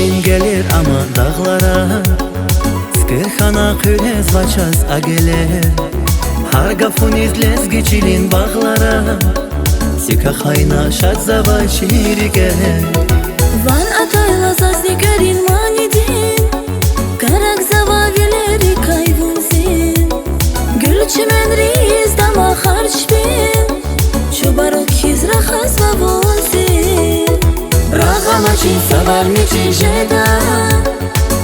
Şirin gelir ama dağlara, Skırxana kürez vaçaz ageler, Hargafun izlez geçilin bağlara, Sika hayna şadzava şirige. Van atayla zazne garin manidin, Karak zavavileri kayvunzin, Gülçümen riz dama harçbin, Çubarok hizra khazva vunzin. Ragamaçin savarnici jeda,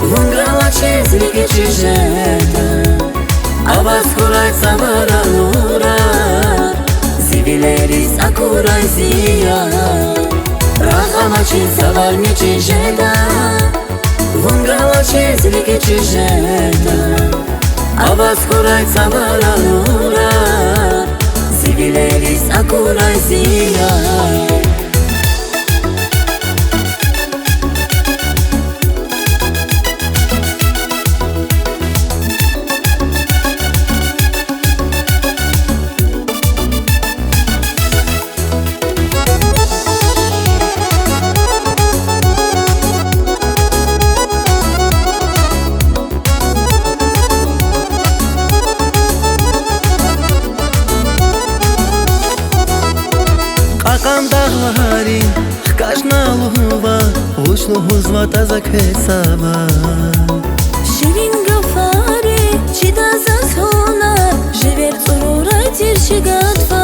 Vungalaçez ligeci jeda, Avaz kuray savara nura, Zivileris akuray ziya. Ragamaçin savarnici jeda, Vungalaçez ligeci jeda, Avaz kuray savara nura, Zivileris akuray ziya. Qaqam dağları, Xqajna luva, Uçluhu zvata zakhesava. Şirin gafari, Çida zazhona, Живер цурурай тиршигатва.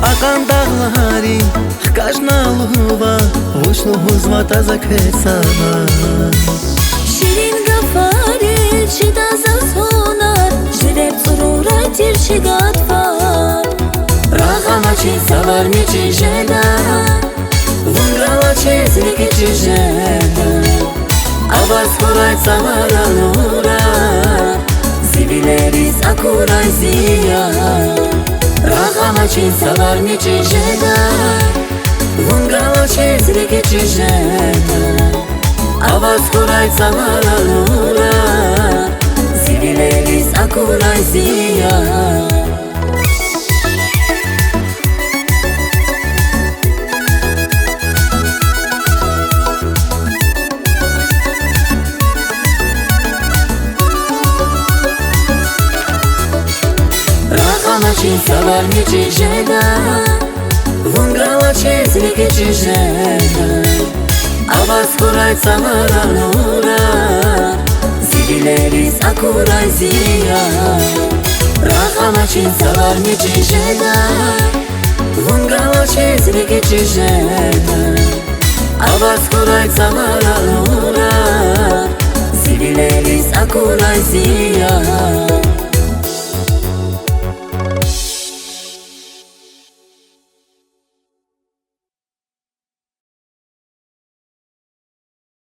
Qaqam dağları, Xqajna luva, Uçluhu zvata zakhesava. Şirin gafari, Çida zazhona, Живер цурурай тиршигатва. Ragamaçin savarnici jeda, Vungalaçez ligeci jeda, Avaz kuray savara nura, Zivileris akuray ziya. Ragamaçin savarnici jeda, Vungalaçez ligeci jeda, Avaz kuray savara nura, Zivileris akuray ziya. Ragamaçin savarnici jeda, Vungalaçez ligeci jeda, Avaz kuray savara nura, Zivileris akuray ziya. Ragamaçin savarnici jeda, Vungalaçez ligeci jeda, Avaz kuray savara nura, Zivileris akuray ziya.